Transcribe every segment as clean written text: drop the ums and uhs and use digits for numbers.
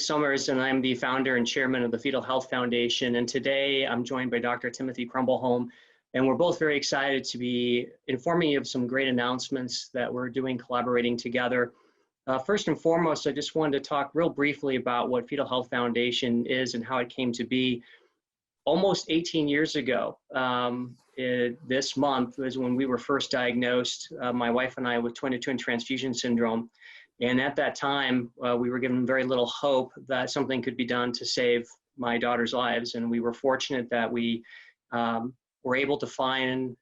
Somers, and I'm the founder and chairman of the Fetal Health Foundation. And today I'm joined by Dr. Timothy Crombleholme, and we're both very excited to be informing you of some great announcements that we're doing collaborating together. First and foremost, I just wanted to talk real briefly about what Fetal Health Foundation is and how it came to be. Almost 18 years ago, this month was when we were first diagnosed, my wife and I, with twin-to-twin transfusion syndrome. And at that time, we were given very little hope that something could be done to save my daughter's lives. And we were fortunate that we were able to find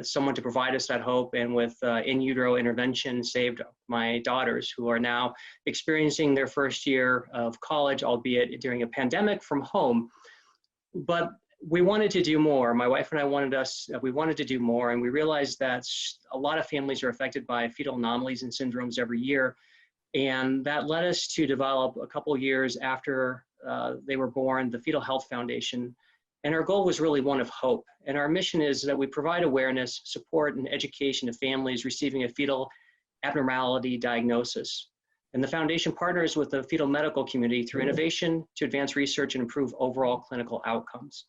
someone to provide us that hope, and with in utero intervention saved my daughters, who are now experiencing their first year of college, albeit during a pandemic, from home. But we wanted to do more. My wife and I we wanted to do more, and we realized that a lot of families are affected by fetal anomalies and syndromes every year. And that led us to develop, a couple years after they were born, the Fetal Health Foundation. And our goal was really one of hope. And our mission is that we provide awareness, support, and education to families receiving a fetal abnormality diagnosis. And the foundation partners with the fetal medical community through innovation to advance research and improve overall clinical outcomes.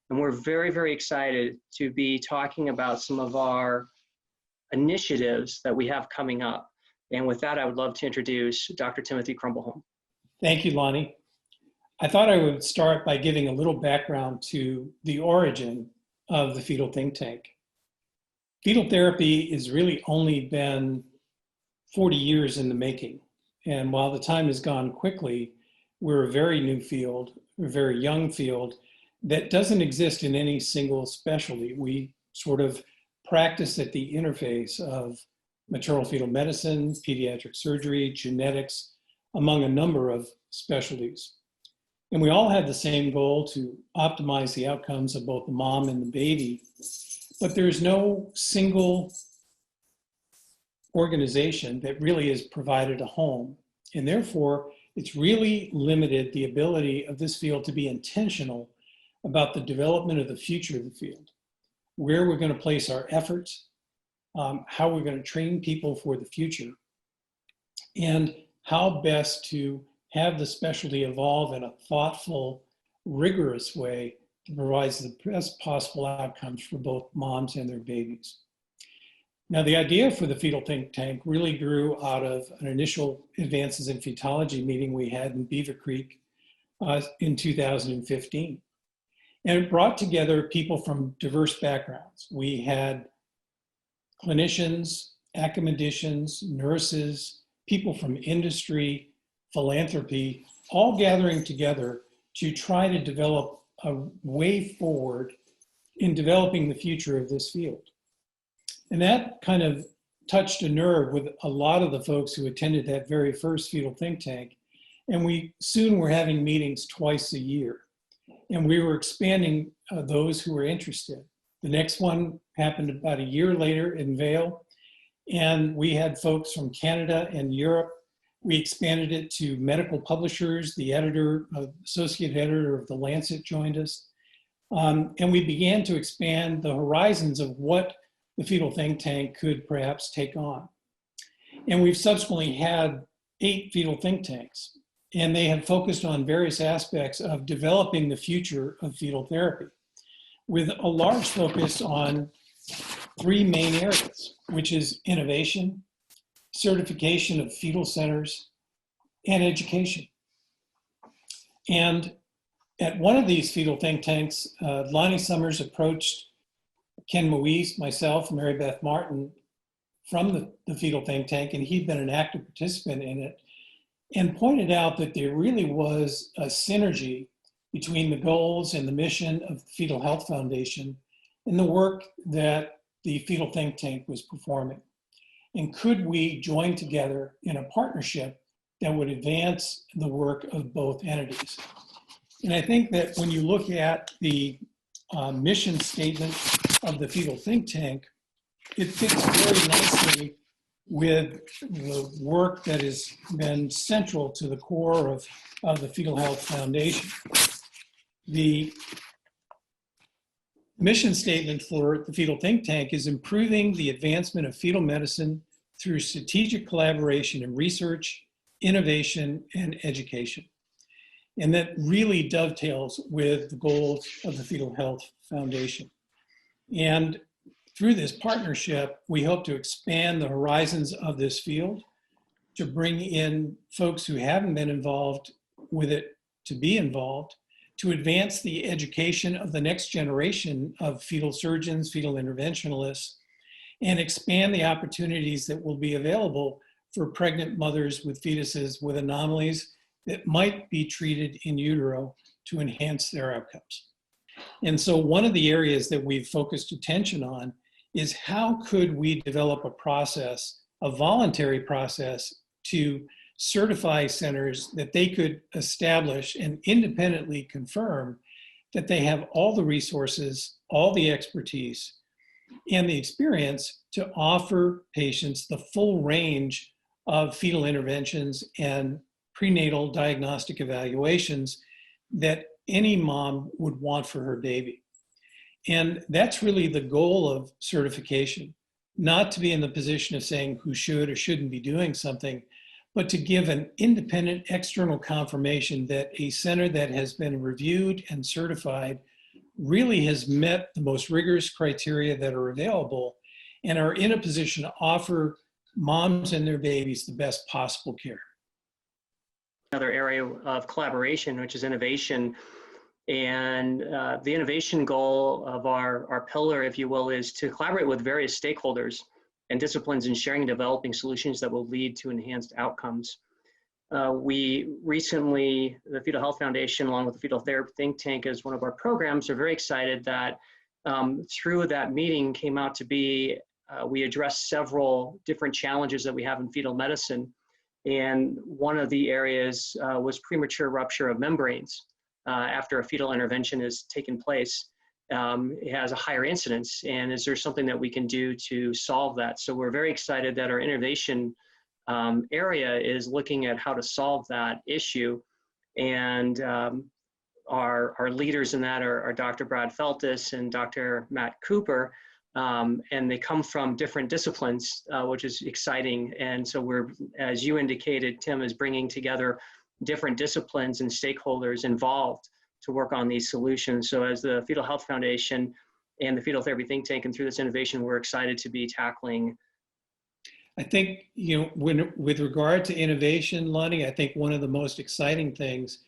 And we're very, very excited to be talking about some of our initiatives that we have coming up. And with that, I would love to introduce Dr. Timothy Crombleholme. Thank you, Lonnie. I thought I would start by giving a little background to the origin of the Fetal Think Tank. Fetal therapy has really only been 40 years in the making. And while the time has gone quickly, we're a very new field, a very young field that doesn't exist in any single specialty. We sort of practice at the interface of maternal fetal medicine, pediatric surgery, genetics, among a number of specialties. And we all have the same goal to optimize the outcomes of both the mom and the baby, but there's no single organization that really has provided a home. And therefore, it's really limited the ability of this field to be intentional about the development of the future of the field, where we're going to place our efforts, how we're going to train people for the future, and how best to have the specialty evolve in a thoughtful, rigorous way that provides the best possible outcomes for both moms and their babies. Now, the idea for the Fetal Think Tank really grew out of an initial Advances in Fetology meeting we had in Beaver Creek in 2015. And it brought together people from diverse backgrounds. We had clinicians, academicians, nurses, people from industry, philanthropy, all gathering together to try to develop a way forward in developing the future of this field. And that kind of touched a nerve with a lot of the folks who attended that very first Fetal Think Tank. And we soon were having meetings twice a year. And we were expanding those who were interested. The next one happened about a year later in Vail. And we had folks from Canada and Europe. We expanded it to medical publishers. The editor, associate editor of The Lancet joined us. And we began to expand the horizons of what the Fetal Think Tank could perhaps take on. And we've subsequently had 8 Fetal Think Tanks, and they have focused on various aspects of developing the future of fetal therapy, with a large focus on 3 main areas, which is innovation, certification of fetal centers, and education. And at one of these Fetal Think Tanks, Lonnie Somers approached Ken Moise, myself, and Mary Beth Martin from the Fetal Think Tank, and he'd been an active participant in it, and pointed out that there really was a synergy between the goals and the mission of the Fetal Health Foundation and the work that the Fetal Think Tank was performing. And could we join together in a partnership that would advance the work of both entities? And I think that when you look at the mission statement of the Fetal Think Tank, it fits very nicely with the work that has been central to the core of the Fetal Health Foundation. The mission statement for the Fetal Think Tank is improving the advancement of fetal medicine through strategic collaboration in research, innovation, and education. And that really dovetails with the goals of the Fetal Health Foundation. And through this partnership, we hope to expand the horizons of this field, to bring in folks who haven't been involved with it to be involved, to advance the education of the next generation of fetal surgeons, fetal interventionalists, and expand the opportunities that will be available for pregnant mothers with fetuses with anomalies that might be treated in utero to enhance their outcomes. And so one of the areas that we've focused attention on is how could we develop a process, a voluntary process, to certify centers that they could establish and independently confirm that they have all the resources, all the expertise, and the experience to offer patients the full range of fetal interventions and prenatal diagnostic evaluations that any mom would want for her baby. And that's really the goal of certification, not to be in the position of saying who should or shouldn't be doing something, but to give an independent external confirmation that a center that has been reviewed and certified really has met the most rigorous criteria that are available and are in a position to offer moms and their babies the best possible care. Another area of collaboration, which is innovation. And the innovation goal of our pillar, if you will, is to collaborate with various stakeholders and disciplines in sharing and developing solutions that will lead to enhanced outcomes. We recently, the Fetal Health Foundation, along with the Fetal Therapy Think Tank as one of our programs, are very excited that through that meeting came out to be, we addressed several different challenges that we have in fetal medicine. And one of the areas was premature rupture of membranes after a fetal intervention has taken place. It has a higher incidence, and is there something that we can do to solve that? So we're very excited that our innovation area is looking at how to solve that issue. And our leaders in that are Dr. Brad Feltus and Dr. Matt Cooper, and they come from different disciplines, which is exciting. And so we're, as you indicated, Tim, is bringing together different disciplines and stakeholders involved to work on these solutions. So as the Fetal Health Foundation and the Fetal Therapy Think Tank, and through this innovation, we're excited to be tackling. I think, with regard to innovation, Lonnie, I think one of the most exciting things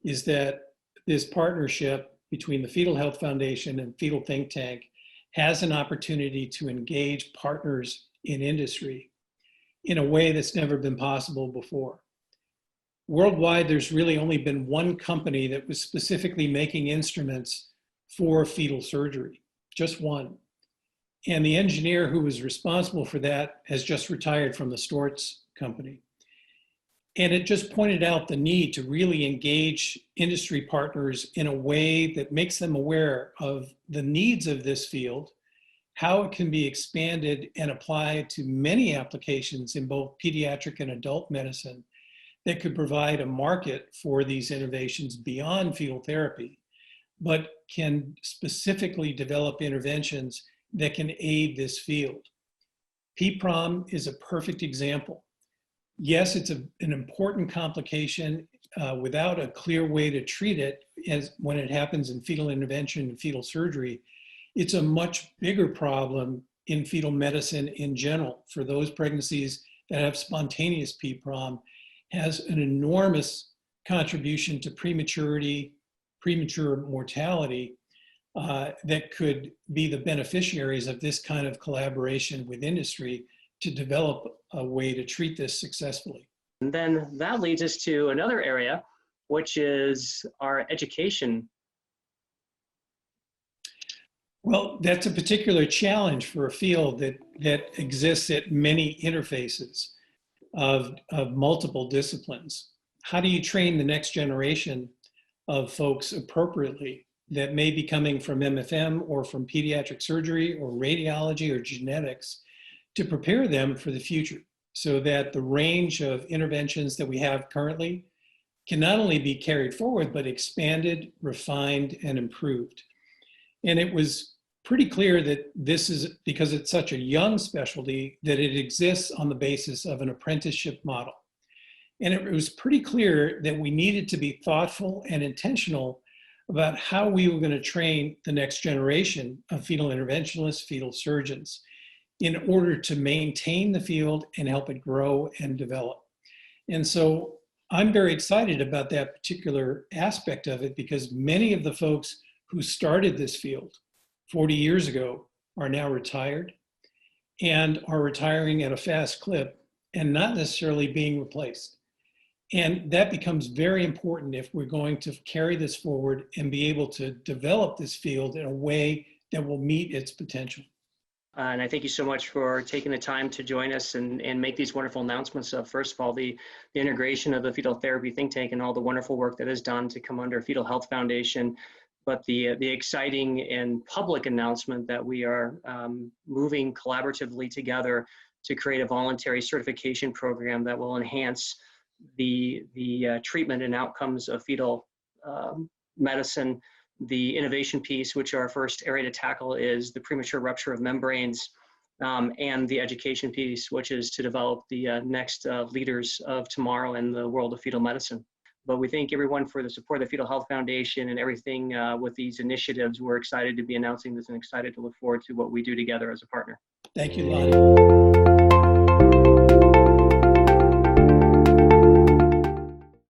is that this partnership between the Fetal Health Foundation and Fetal Think Tank has an opportunity to engage partners in industry in a way that's never been possible before. Worldwide, there's really only been one company that was specifically making instruments for fetal surgery, just one. And the engineer who was responsible for that has just retired from the Storz company. And it just pointed out the need to really engage industry partners in a way that makes them aware of the needs of this field, how it can be expanded and applied to many applications in both pediatric and adult medicine that could provide a market for these innovations beyond fetal therapy, but can specifically develop interventions that can aid this field. PPROM is a perfect example. Yes, it's an important complication without a clear way to treat it as when it happens in fetal intervention and fetal surgery. It's a much bigger problem in fetal medicine in general. For those pregnancies that have spontaneous PPROM, has an enormous contribution to prematurity, premature mortality, that could be the beneficiaries of this kind of collaboration with industry to develop a way to treat this successfully. And then that leads us to another area, which is our education. Well, that's a particular challenge for a field that exists at many interfaces of multiple disciplines. How do you train the next generation of folks appropriately that may be coming from MFM or from pediatric surgery or radiology or genetics to prepare them for the future so that the range of interventions that we have currently can not only be carried forward, but expanded, refined, and improved. And it was pretty clear that this is, because it's such a young specialty, that it exists on the basis of an apprenticeship model. And it was pretty clear that we needed to be thoughtful and intentional about how we were going to train the next generation of fetal interventionalists, fetal surgeons, in order to maintain the field and help it grow and develop. And so I'm very excited about that particular aspect of it, because many of the folks who started this field 40 years ago are now retired and are retiring at a fast clip and not necessarily being replaced. And that becomes very important if we're going to carry this forward and be able to develop this field in a way that will meet its potential. And I thank you so much for taking the time to join us and make these wonderful announcements of, first of all, the integration of the Fetal Therapy Think Tank and all the wonderful work that is done to come under Fetal Health Foundation, but the exciting and public announcement that we are moving collaboratively together to create a voluntary certification program that will enhance the treatment and outcomes of fetal medicine. The innovation piece, which our first area to tackle, is the premature rupture of membranes, and the education piece, which is to develop the next leaders of tomorrow in the world of fetal medicine. But we thank everyone for the support of the Fetal Health Foundation and everything with these initiatives. We're excited to be announcing this and excited to look forward to what we do together as a partner. Thank you, Lonnie.